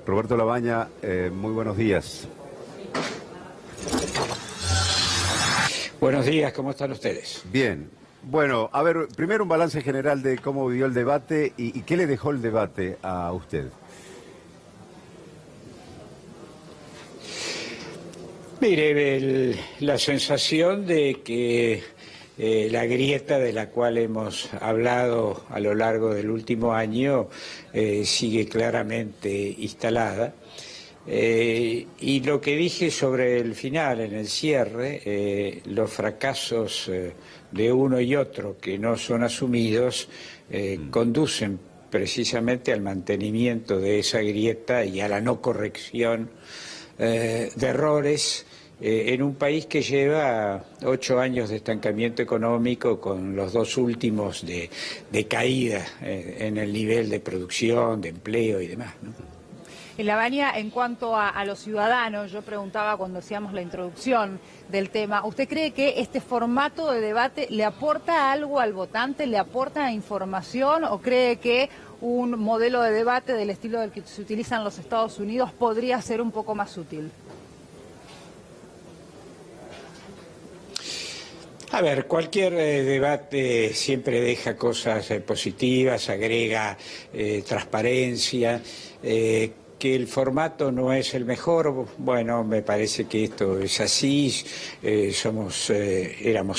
Roberto Labaña, muy buenos días. Buenos días, ¿cómo están ustedes? Bien. Bueno, a ver, primero un balance general de cómo vivió el debate y qué le dejó el debate a usted. Mire, la sensación de que la grieta de la cual hemos hablado a lo largo del último año sigue claramente instalada. Y lo que dije sobre el final, en el cierre, los fracasos de uno y otro que no son asumidos conducen precisamente al mantenimiento de esa grieta y a la no corrección de errores en un país que lleva 8 años de estancamiento económico, con los 2 últimos de caída en el nivel de producción, de empleo y demás, ¿no? Labaña, en cuanto a los ciudadanos, yo preguntaba cuando hacíamos la introducción del tema, ¿usted cree que este formato de debate le aporta algo al votante, le aporta información, o cree que un modelo de debate del estilo del que se utiliza en los Estados Unidos podría ser un poco más útil? A ver, cualquier debate siempre deja cosas positivas, agrega transparencia. Que el formato no es el mejor, bueno, me parece que esto es así. Éramos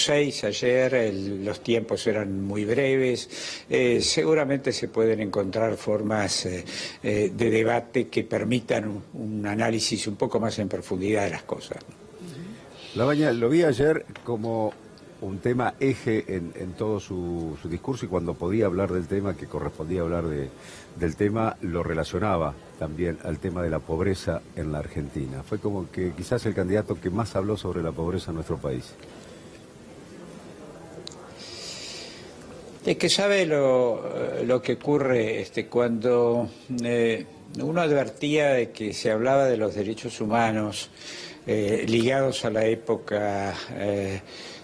6 ayer, los tiempos eran muy breves. Seguramente se pueden encontrar formas de debate que permitan un análisis un poco más en profundidad de las cosas. Labaña, lo vi ayer como un tema eje en todo su discurso, y cuando podía hablar del tema, que correspondía hablar del tema, lo relacionaba también al tema de la pobreza en la Argentina. Fue como que quizás el candidato que más habló sobre la pobreza en nuestro país. Es que sabe lo que ocurre cuando uno advertía de que se hablaba de los derechos humanos ligados a la época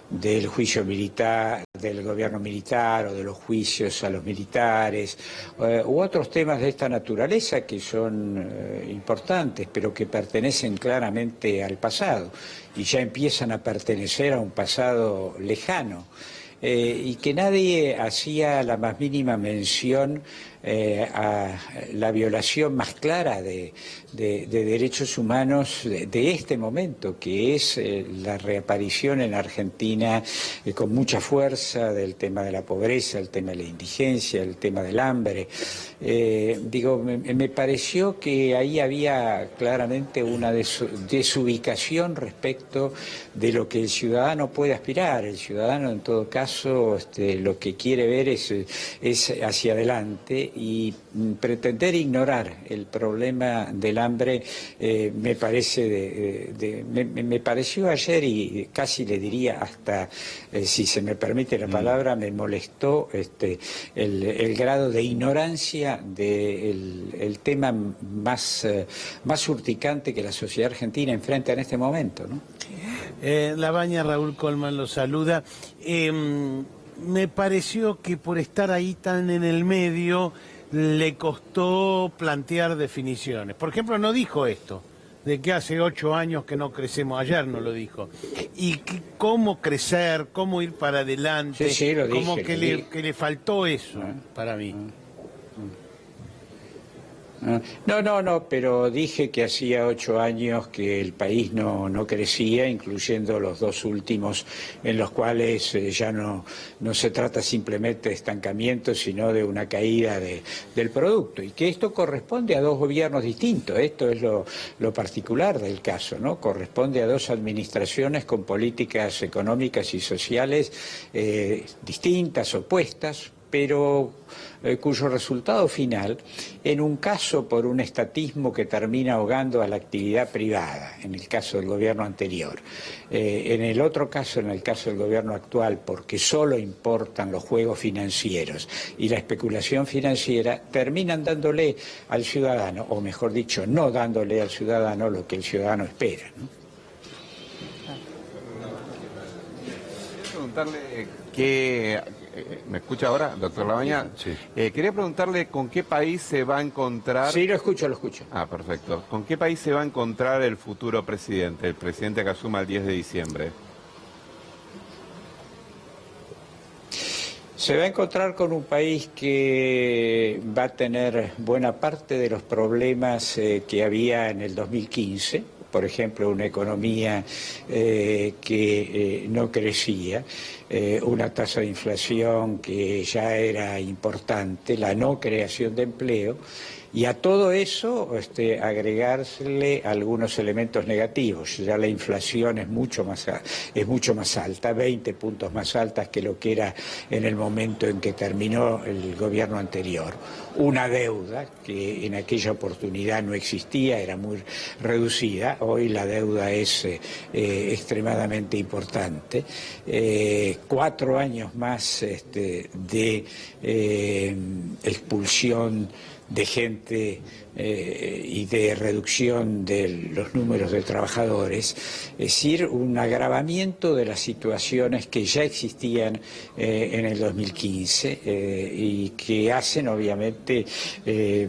del juicio militar, del gobierno militar, o de los juicios a los militares, u otros temas de esta naturaleza que son importantes, pero que pertenecen claramente al pasado y ya empiezan a pertenecer a un pasado lejano. Y que nadie hacía la más mínima mención a la violación más clara de derechos humanos de este momento, que es la reaparición en Argentina con mucha fuerza del tema de la pobreza, el tema de la indigencia, el tema del hambre. Me pareció que ahí había claramente una desubicación respecto de lo que el ciudadano puede aspirar. El ciudadano, en todo caso, lo que quiere ver es hacia adelante, y pretender ignorar el problema del hambre me pareció ayer, y casi le diría hasta, si se me permite la palabra, me molestó el grado de ignorancia del tema más urticante que la sociedad argentina enfrenta en este momento, ¿no? Labaña, Raúl Colman lo saluda. Me pareció que por estar ahí tan en el medio le costó plantear definiciones. Por ejemplo, no dijo esto, de que hace 8 años que no crecemos, ayer no lo dijo. Y cómo crecer, cómo ir para adelante, sí, lo como dije, que le faltó eso para mí. No, pero dije que hacía 8 años que el país no crecía, incluyendo los 2 últimos, en los cuales ya no se trata simplemente de estancamiento, sino de una caída del producto, y que esto corresponde a 2 gobiernos distintos. Esto es lo particular del caso, ¿no? Corresponde a 2 administraciones con políticas económicas y sociales distintas, opuestas, pero cuyo resultado final, en un caso por un estatismo que termina ahogando a la actividad privada, en el caso del gobierno anterior, en el otro caso, en el caso del gobierno actual, porque solo importan los juegos financieros y la especulación financiera, terminan dándole al ciudadano, o mejor dicho, no dándole al ciudadano lo que el ciudadano espera, ¿no? Preguntarle qué ¿Me escucha ahora, doctor Labaña? Sí. Quería preguntarle con qué país se va a encontrar... Sí, lo escucho, lo escucho. Ah, perfecto. ¿Con qué país se va a encontrar el futuro presidente, el presidente que asuma el 10 de diciembre? Se va a encontrar con un país que va a tener buena parte de los problemas que había en el 2015. Por ejemplo, una economía que no crecía, una tasa de inflación que ya era importante, la no creación de empleo, y a todo eso agregársele algunos elementos negativos. Ya la inflación es mucho más alta, 20 puntos más alta que lo que era en el momento en que terminó el gobierno anterior. Una deuda que en aquella oportunidad no existía, era muy reducida. Hoy la deuda es extremadamente importante. 4 años más de expulsión de gente y de reducción de los números de trabajadores, es decir, un agravamiento de las situaciones que ya existían en el 2015 y que hacen obviamente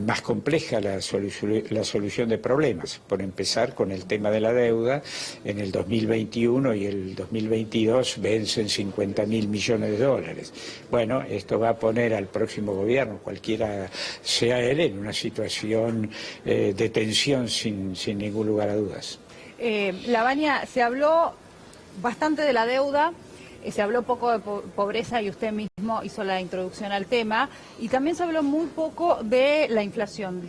más compleja la solución de problemas. Por empezar con el tema de la deuda, en el 2021 y el 2022 vencen 50.000 millones de dólares. Bueno, esto va a poner al próximo gobierno, cualquiera sea él, en una situación de tensión sin ningún lugar a dudas. Labaña, se habló bastante de la deuda, se habló poco de pobreza y usted mismo hizo la introducción al tema, y también se habló muy poco de la inflación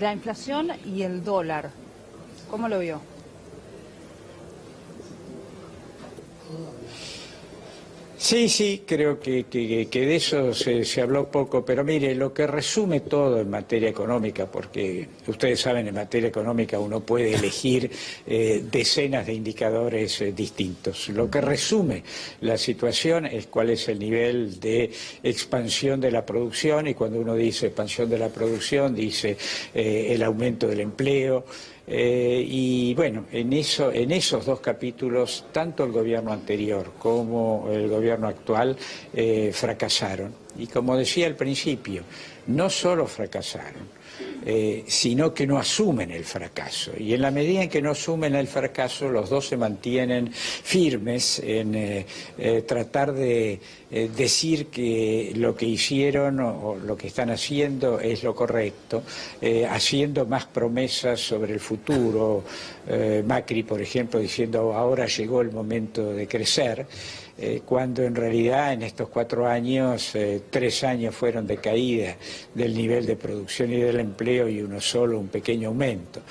y el dólar. ¿Cómo lo vio? Sí, creo que de eso se habló poco, pero mire, lo que resume todo en materia económica, porque ustedes saben, en materia económica uno puede elegir decenas de indicadores distintos. Lo que resume la situación es cuál es el nivel de expansión de la producción, y cuando uno dice expansión de la producción, dice el aumento del empleo. Y bueno, en esos dos capítulos, tanto el gobierno anterior como el gobierno actual fracasaron. Y como decía al principio, no solo fracasaron, sino que no asumen el fracaso. Y en la medida en que no asumen el fracaso, los dos se mantienen firmes en tratar de decir que lo que hicieron o lo que están haciendo es lo correcto, haciendo más promesas sobre el futuro. Macri, por ejemplo, diciendo ahora llegó el momento de crecer. Cuando en realidad en estos 4 años, 3 años fueron de caída del nivel de producción y del empleo y uno solo un pequeño aumento.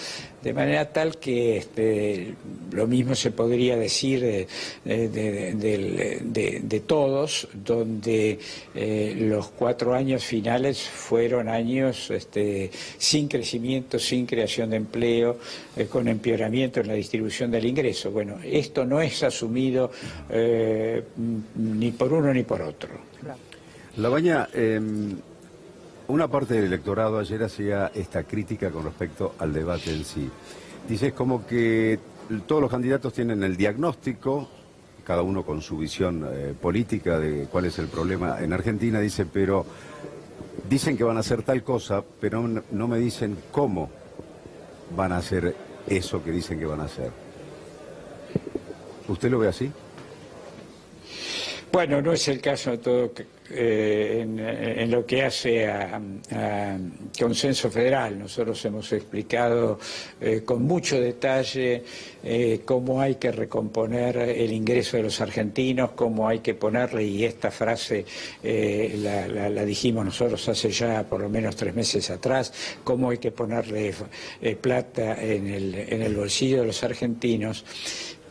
De manera tal que lo mismo se podría decir de todos, donde los 4 años finales fueron años sin crecimiento, sin creación de empleo, con empeoramiento en la distribución del ingreso. Bueno, esto no es asumido ni por uno ni por otro. Labaña, una parte del electorado ayer hacía esta crítica con respecto al debate en sí. Dice como que todos los candidatos tienen el diagnóstico, cada uno con su visión política de cuál es el problema en Argentina, dice, pero dicen que van a hacer tal cosa, pero no me dicen cómo van a hacer eso que dicen que van a hacer. ¿Usted lo ve así? Bueno, no es el caso de todo en lo que hace a Consenso Federal. Nosotros hemos explicado con mucho detalle cómo hay que recomponer el ingreso de los argentinos, cómo hay que ponerle, y esta frase la dijimos nosotros hace ya por lo menos 3 meses atrás, cómo hay que ponerle plata en el bolsillo de los argentinos.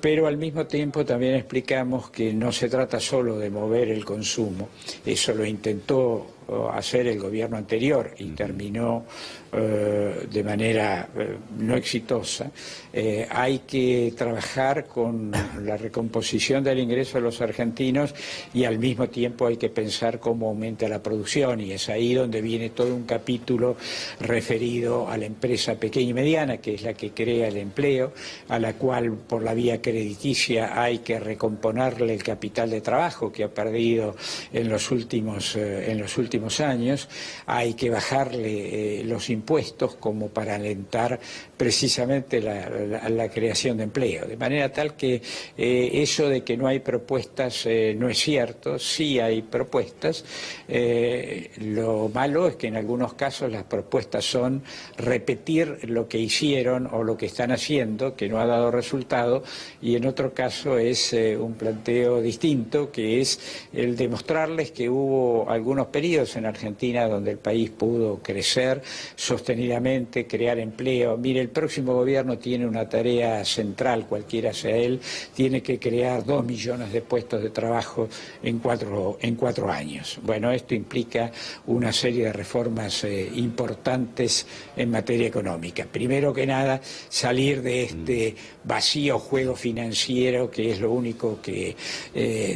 Pero al mismo tiempo también explicamos que no se trata solo de mover el consumo. Eso lo intentó hacer el gobierno anterior y terminó de manera no exitosa, hay que trabajar con la recomposición del ingreso de los argentinos y al mismo tiempo hay que pensar cómo aumenta la producción, y es ahí donde viene todo un capítulo referido a la empresa pequeña y mediana, que es la que crea el empleo, a la cual por la vía crediticia hay que recomponerle el capital de trabajo que ha perdido en los últimos años, hay que bajarle los impuestos como para alentar precisamente la creación de empleo, de manera tal que eso de que no hay propuestas no es cierto, sí hay propuestas, lo malo es que en algunos casos las propuestas son repetir lo que hicieron o lo que están haciendo, que no ha dado resultado, y en otro caso es un planteo distinto, que es el demostrarles que hubo algunos periodos en Argentina donde el país pudo crecer sostenidamente, crear empleo. Mire, el próximo gobierno tiene una tarea central, cualquiera sea él, tiene que crear 2 millones de puestos de trabajo en cuatro años. Bueno, esto implica una serie de reformas importantes en materia económica. Primero que nada, salir de este vacío juego financiero que es lo único que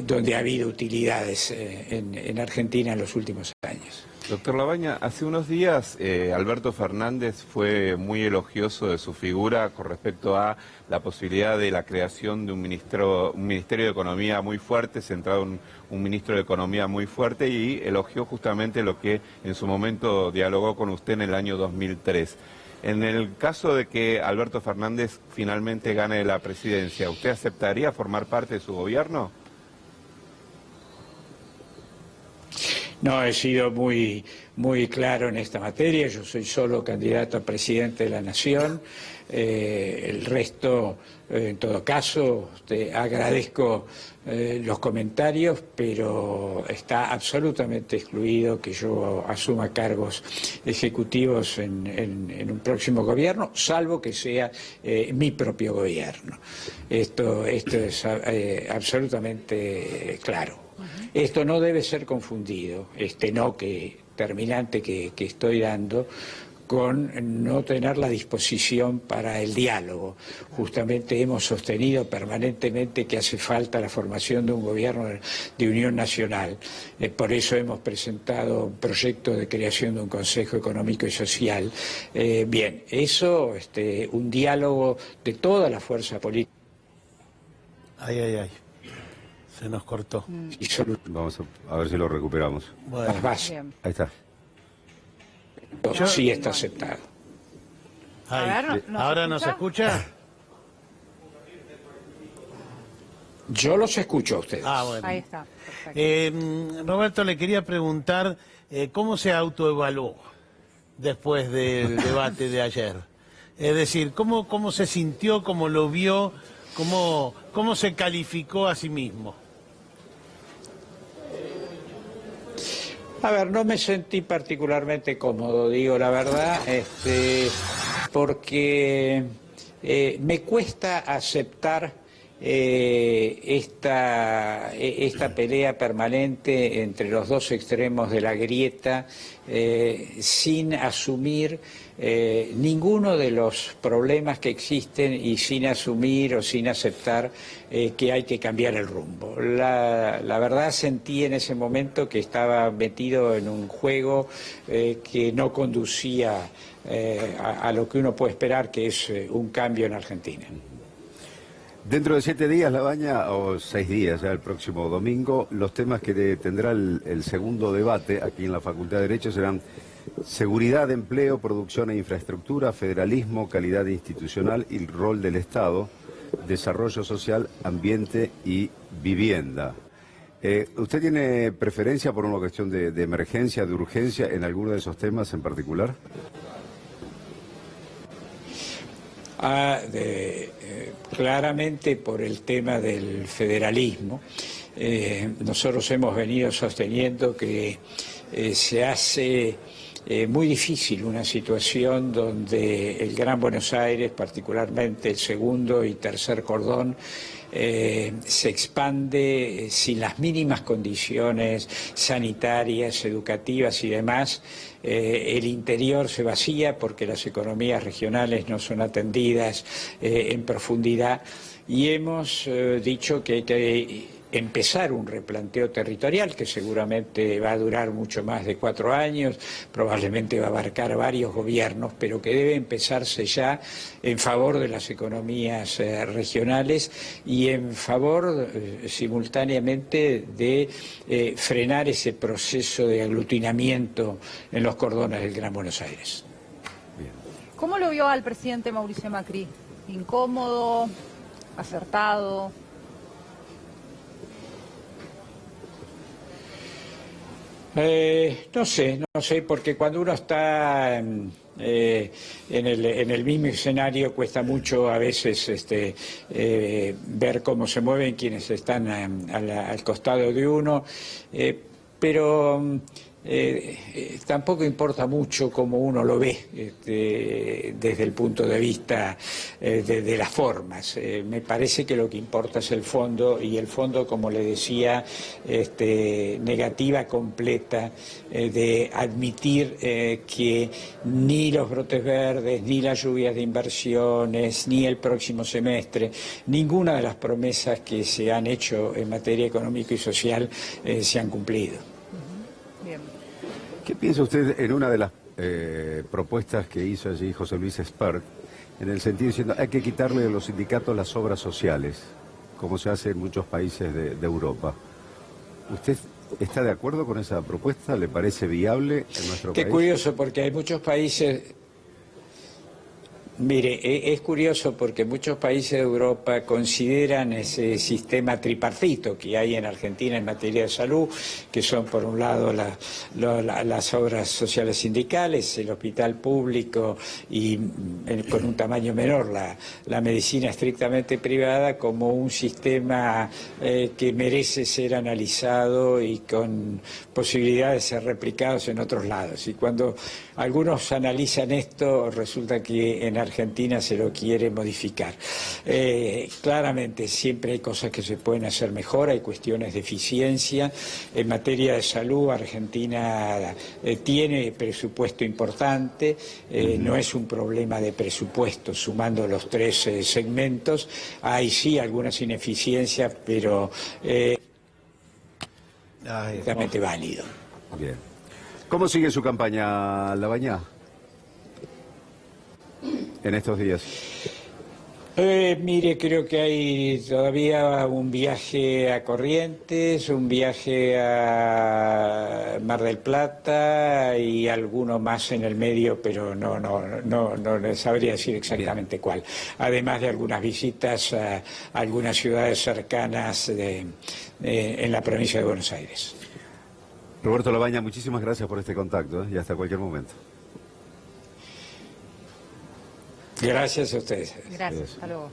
donde ha habido utilidades en Argentina en los últimos años. Doctor Labaña, hace unos días Alberto Fernández fue muy elogioso de su figura con respecto a la posibilidad de la creación de un ministerio de Economía muy fuerte, centrado en un ministro de Economía muy fuerte, y elogió justamente lo que en su momento dialogó con usted en el año 2003. En el caso de que Alberto Fernández finalmente gane la presidencia, ¿usted aceptaría formar parte de su gobierno? No, he sido muy claro en esta materia. Yo soy solo candidato a presidente de la Nación. El resto, en todo caso, agradezco los comentarios, pero está absolutamente excluido que yo asuma cargos ejecutivos en un próximo gobierno, salvo que sea mi propio gobierno. Esto es absolutamente claro. Esto no debe ser confundido, terminante que estoy dando, con no tener la disposición para el diálogo. Justamente hemos sostenido permanentemente que hace falta la formación de un gobierno de unión nacional. Por eso hemos presentado un proyecto de creación de un Consejo Económico y Social. Bien, eso, un diálogo de toda la fuerza política. Ay. Se nos cortó. Vamos a ver si lo recuperamos. Bueno, Bien. Ahí está. Sí está aceptado. ¿Ahora nos escucha? Yo los escucho a ustedes. Bueno. Ahí está. Perfecto. Roberto, le quería preguntar cómo se autoevaluó después del debate de ayer. Es decir, ¿cómo se sintió, cómo lo vio, cómo se calificó a sí mismo? A ver, no me sentí particularmente cómodo, digo la verdad, porque me cuesta aceptar esta pelea permanente entre los dos extremos de la grieta, sin asumir ninguno de los problemas que existen y sin asumir o sin aceptar que hay que cambiar el rumbo. La verdad, sentí en ese momento que estaba metido en un juego que no conducía a lo que uno puede esperar, que es un cambio en Argentina. Dentro de 7 días, Labaña, o 6 días, ya el próximo domingo, los temas que tendrá el segundo debate aquí en la Facultad de Derecho serán seguridad, empleo, producción e infraestructura, federalismo, calidad institucional y rol del Estado, desarrollo social, ambiente y vivienda. ¿Usted tiene preferencia por una cuestión de emergencia, de urgencia en alguno de esos temas en particular? Claramente por el tema del federalismo. Nosotros hemos venido sosteniendo que se hace muy difícil, una situación donde el Gran Buenos Aires, particularmente el segundo y tercer cordón, se expande sin las mínimas condiciones sanitarias, educativas y demás. El interior se vacía porque las economías regionales no son atendidas en profundidad, y hemos dicho que hay que empezar un replanteo territorial que seguramente va a durar mucho más de 4 años, probablemente va a abarcar varios gobiernos, pero que debe empezarse ya en favor de las economías regionales y en favor simultáneamente de frenar ese proceso de aglutinamiento en los cordones del Gran Buenos Aires. ¿Cómo lo vio al presidente Mauricio Macri? ¿Incómodo? ¿Acertado? No sé, porque cuando uno está en el mismo escenario cuesta mucho a veces ver cómo se mueven quienes están al costado de uno, pero tampoco importa mucho cómo uno lo ve desde el punto de vista de las formas. Me parece que lo que importa es el fondo, y el fondo, como le decía, negativa completa de admitir que ni los brotes verdes, ni las lluvias de inversiones, ni el próximo semestre, ninguna de las promesas que se han hecho en materia económica y social se han cumplido. ¿Qué piensa usted en una de las propuestas que hizo allí José Luis Espert, en el sentido diciendo hay que quitarle a los sindicatos las obras sociales, como se hace en muchos países de Europa? ¿Usted está de acuerdo con esa propuesta? ¿Le parece viable en nuestro país? Qué curioso, porque hay muchos países... Mire, es curioso porque muchos países de Europa consideran ese sistema tripartito que hay en Argentina en materia de salud, que son por un lado las obras sociales sindicales, el hospital público y con un tamaño menor la medicina estrictamente privada, como un sistema que merece ser analizado y con posibilidad de ser replicados en otros lados. Y cuando algunos analizan esto, resulta que en Argentina se lo quiere modificar. Claramente siempre hay cosas que se pueden hacer mejor, hay cuestiones de eficiencia. En materia de salud, Argentina tiene presupuesto importante, no es un problema de presupuesto sumando los 3 segmentos. Hay sí algunas ineficiencias, pero realmente válido. Bien. ¿Cómo sigue su campaña, Labañá, en estos días? Mire, creo que hay todavía un viaje a Corrientes, un viaje a Mar del Plata y alguno más en el medio, pero no les sabría decir exactamente cuál. Además de algunas visitas a algunas ciudades cercanas en la provincia de Buenos Aires. Roberto Labañá, muchísimas gracias por este contacto y hasta cualquier momento. Gracias a ustedes. Gracias, hasta luego.